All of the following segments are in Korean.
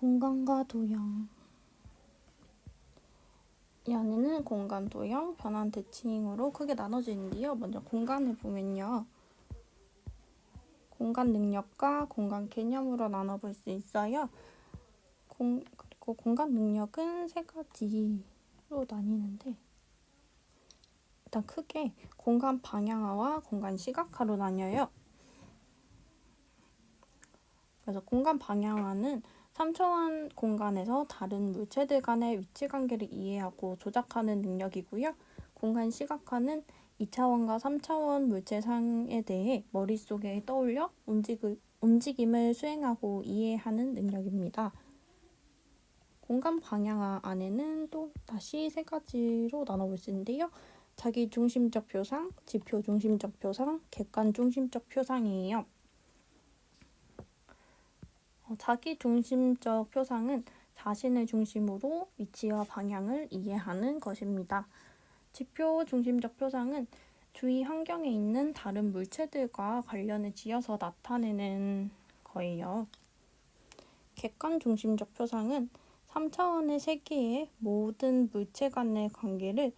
공간과 도형. 이 안에는 공간, 도형, 변환, 대칭으로 크게 나눠지는데요. 먼저 공간을 보면요. 공간 능력과 공간 개념으로 나눠볼 수 있어요. 그리고 공간 능력은 세 가지로 나뉘는데 일단 크게 공간 방향화와 공간 시각화로 나뉘어요. 그래서 공간 방향화는 3차원 공간에서 다른 물체들 간의 위치 관계를 이해하고 조작하는 능력이고요. 공간 시각화는 2차원과 3차원 물체상에 대해 머릿속에 떠올려 움직임을 수행하고 이해하는 능력입니다. 공간 방향화 안에는 또 다시 세 가지로 나눠볼 수 있는데요. 자기 중심적 표상, 지표 중심적 표상, 객관 중심적 표상이에요. 자기 중심적 표상은 자신을 중심으로 위치와 방향을 이해하는 것입니다. 지표 중심적 표상은 주위 환경에 있는 다른 물체들과 관련을 지어서 나타내는 거예요. 객관 중심적 표상은 3차원의 세계의 모든 물체 간의 관계를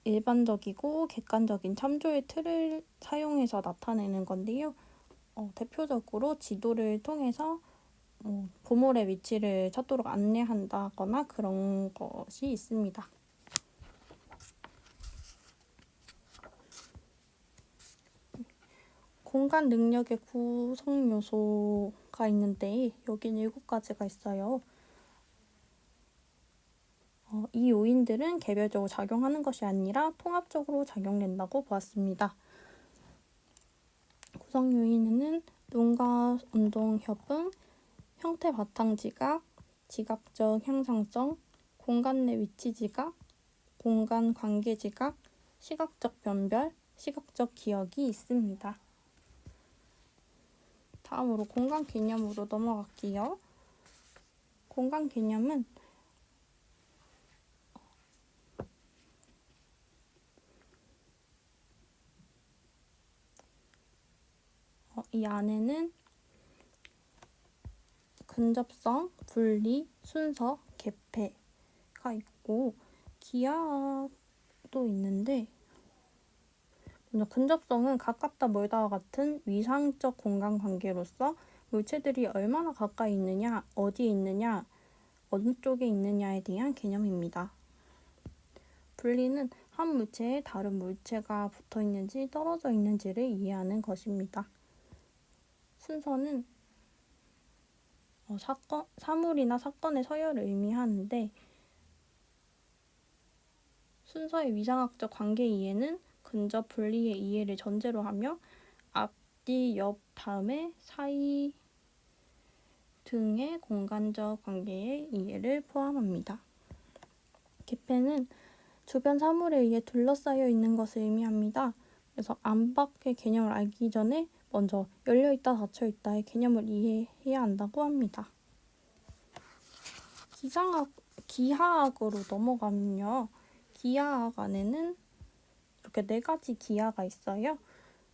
일반적이고 객관적인 참조의 틀을 사용해서 나타내는 건데요. 대표적으로 지도를 통해서 보물의 위치를 찾도록 안내한다거나 그런 것이 있습니다. 공간 능력의 구성 요소가 있는데 여기는 7가지가 있어요. 이 요인들은 개별적으로 작용하는 것이 아니라 통합적으로 작용된다고 보았습니다. 구성 요인에는 눈과 운동 협응, 형태 바탕 지각, 지각적 향상성, 공간 내 위치 지각, 공간 관계 지각, 시각적 변별, 시각적 기억이 있습니다. 다음으로 공간 개념으로 넘어갈게요. 공간 개념은 이 안에는 근접성, 분리, 순서, 개폐가 있고 기하도 있는데 먼저 근접성은 가깝다 멀다와 같은 위상적 공간 관계로서 물체들이 얼마나 가까이 있느냐, 어디에 있느냐, 어느 쪽에 있느냐에 대한 개념입니다. 분리는 한 물체에 다른 물체가 붙어 있는지 떨어져 있는지를 이해하는 것입니다. 순서는 사물이나 사건의 서열을 의미하는데 순서의 위상학적 관계 이해는 근접 분리의 이해를 전제로 하며 앞뒤, 옆, 다음에 사이 등의 공간적 관계의 이해를 포함합니다. 개폐는 주변 사물에 의해 둘러싸여 있는 것을 의미합니다. 그래서 안 밖의 개념을 알기 전에 먼저 열려있다 닫혀있다의 개념을 이해해야 한다고 합니다. 기하학으로 넘어가면요. 기하학 안에는 이렇게 4가지 기하가 있어요.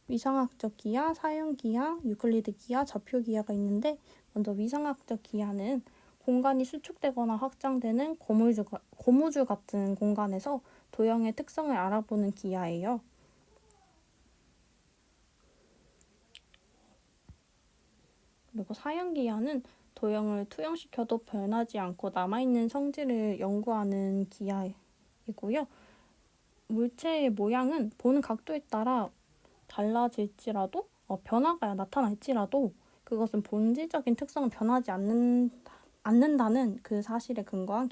위상학적 기하, 사형 기하, 유클리드 기하, 좌표 기하가 있는데 먼저 위상학적 기하는 공간이 수축되거나 확장되는 고무줄 같은 공간에서 도형의 특성을 알아보는 기하예요. 그리고 사형 기하는 도형을 투영시켜도 변하지 않고 남아있는 성질을 연구하는 기하이고요. 물체의 모양은 보는 각도에 따라 달라질지라도 변화가 나타날지라도 그것은 본질적인 특성은 변하지 않는다는 그 사실에 근거한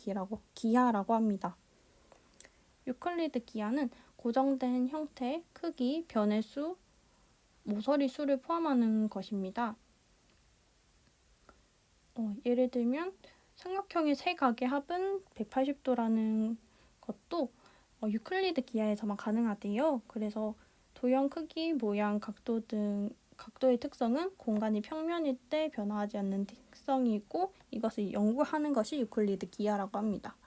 기하라고 합니다. 유클리드 기하는 고정된 형태, 크기, 변의 수, 모서리 수를 포함하는 것입니다. 예를 들면 삼각형의 세 각의 합은 180도라는 것도 유클리드 기하에서만 가능하대요. 그래서 도형 크기, 모양, 각도의 특성은 공간이 평면일 때 변화하지 않는 특성이 있고 이것을 연구하는 것이 유클리드 기하라고 합니다.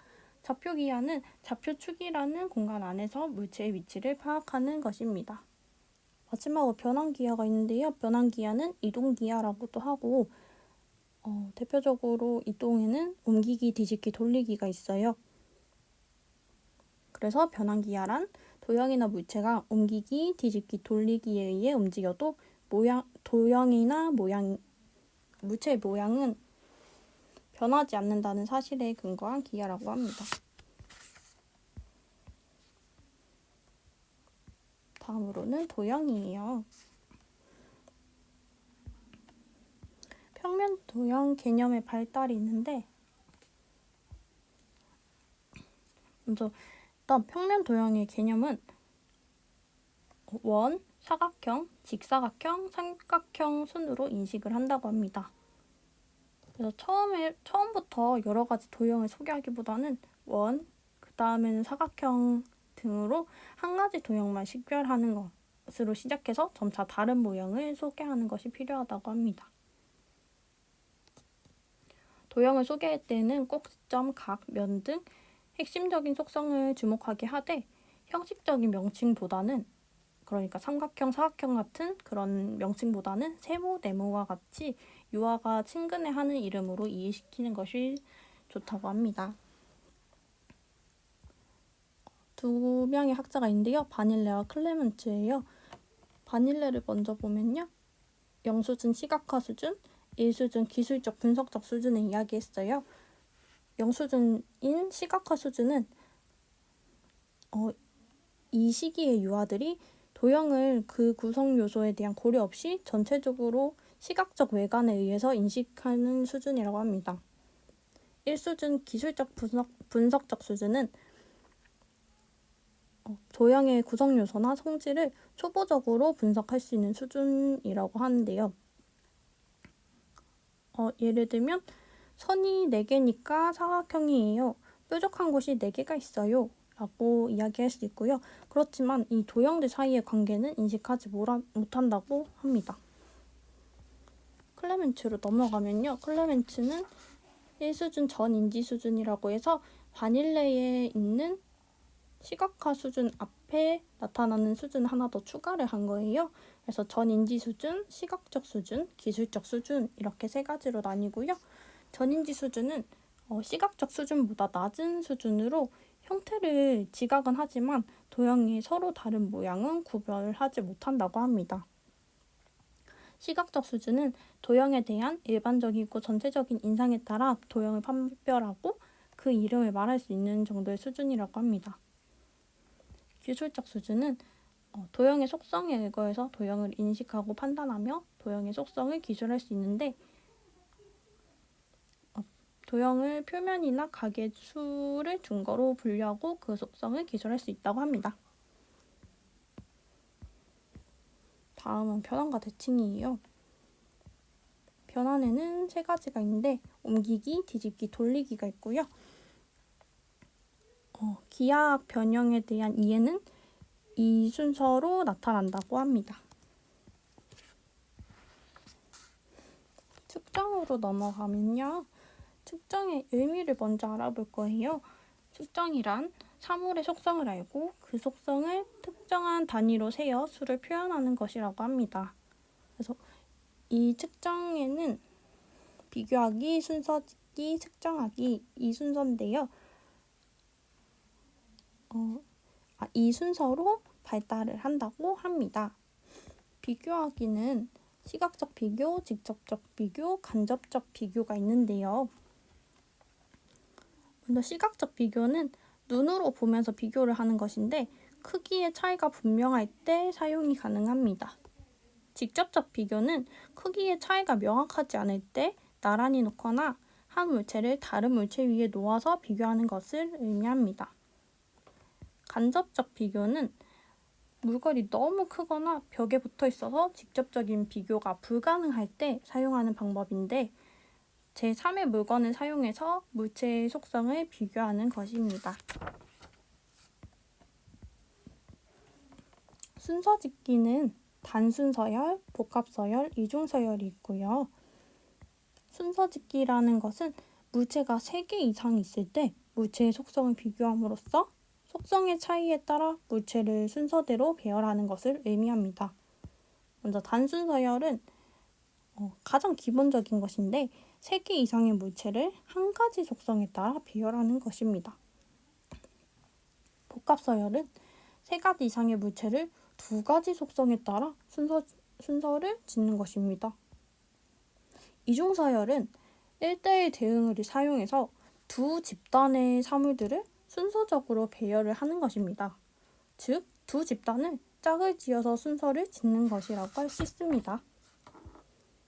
좌표 기하는 좌표축이라는 공간 안에서 물체의 위치를 파악하는 것입니다. 마지막으로 변환 기하가 있는데요. 변환 기하는 이동 기하라고도 하고 대표적으로 이동에는 옮기기, 뒤집기, 돌리기가 있어요. 그래서 변환기하란 도형이나 물체가 옮기기, 뒤집기, 돌리기에 의해 움직여도 도형이나 물체의 모양은 변하지 않는다는 사실에 근거한 기하라고 합니다. 다음으로는 도형이에요. 평면 도형 개념의 발달이 있는데 먼저 일단 평면 도형의 개념은 원, 사각형, 직사각형, 삼각형 순으로 인식을 한다고 합니다. 그래서 처음부터 여러 가지 도형을 소개하기보다는 원, 그 다음에는 사각형 등으로 한 가지 도형만 식별하는 것으로 시작해서 점차 다른 모형을 소개하는 것이 필요하다고 합니다. 도형을 소개할 때는 꼭지점, 각, 면 등 핵심적인 속성을 주목하게 하되 형식적인 명칭보다는 그러니까 삼각형, 사각형 같은 그런 명칭보다는 세모, 네모와 같이 유아가 친근해하는 이름으로 이해시키는 것이 좋다고 합니다. 두 명의 학자가 있는데요. 바닐레와 클레멘츠예요. 바닐레를 먼저 보면요. 영수증 시각화 수준, 1수준 기술적 분석적 수준을 이야기했어요. 영수증인 시각화 수준은 이 시기의 유아들이 도형을 그 구성 요소에 대한 고려 없이 전체적으로 시각적 외관에 의해서 인식하는 수준이라고 합니다. 1수준 기술적 분석적 수준은 도형의 구성 요소나 성질을 초보적으로 분석할 수 있는 수준이라고 하는데요. 예를 들면 선이 4개니까 사각형이에요. 뾰족한 곳이 4개가 있어요. 라고 이야기할 수 있고요. 그렇지만 이 도형들 사이의 관계는 인식하지 못한다고 합니다. 클레멘츠로 넘어가면요. 클레멘츠는 1수준 전인지 수준이라고 해서 바닐레에 있는 시각화 수준 앞에 나타나는 수준 하나 더 추가를 한 거예요. 그래서 전인지 수준, 시각적 수준, 기술적 수준 이렇게 세 가지로 나뉘고요. 전인지 수준은 시각적 수준보다 낮은 수준으로 형태를 지각은 하지만 도형이 서로 다른 모양은 구별하지 못한다고 합니다. 시각적 수준은 도형에 대한 일반적이고 전체적인 인상에 따라 도형을 판별하고 그 이름을 말할 수 있는 정도의 수준이라고 합니다. 기술적 수준은 도형의 속성에 의거해서 도형을 인식하고 판단하며 도형의 속성을 기술할 수 있는데 도형을 표면이나 각의 수를 증거로 분류하고 그 속성을 기술할 수 있다고 합니다. 다음은 변환과 대칭이에요. 변환에는 세 가지가 있는데 옮기기, 뒤집기, 돌리기가 있고요. 기하학 변형에 대한 이해는 이 순서로 나타난다고 합니다. 측정으로 넘어가면요. 측정의 의미를 먼저 알아볼 거예요. 측정이란 사물의 속성을 알고 그 속성을 특정한 단위로 세어 수를 표현하는 것이라고 합니다. 그래서 이 측정에는 비교하기, 순서짓기, 측정하기 이 순서인데요. 이 순서로 발달을 한다고 합니다. 비교하기는 시각적 비교, 직접적 비교, 간접적 비교가 있는데요. 먼저 시각적 비교는 눈으로 보면서 비교를 하는 것인데 크기의 차이가 분명할 때 사용이 가능합니다. 직접적 비교는 크기의 차이가 명확하지 않을 때 나란히 놓거나 한 물체를 다른 물체 위에 놓아서 비교하는 것을 의미합니다. 간접적 비교는 물건이 너무 크거나 벽에 붙어 있어서 직접적인 비교가 불가능할 때 사용하는 방법인데 제3의 물건을 사용해서 물체의 속성을 비교하는 것입니다. 순서짓기는 단순서열, 복합서열, 이중서열이 있고요. 순서짓기라는 것은 물체가 3개 이상 있을 때 물체의 속성을 비교함으로써 속성의 차이에 따라 물체를 순서대로 배열하는 것을 의미합니다. 먼저 단순서열은 가장 기본적인 것인데 3개 이상의 물체를 한 가지 속성에 따라 배열하는 것입니다. 복합서열은 3가지 이상의 물체를 2가지 속성에 따라 순서를 짓는 것입니다. 이중서열은 1대1 대응을 사용해서 두 집단의 사물들을 순서적으로 배열을 하는 것입니다. 즉, 두 집단을 짝을 지어서 순서를 짓는 것이라고 할 수 있습니다.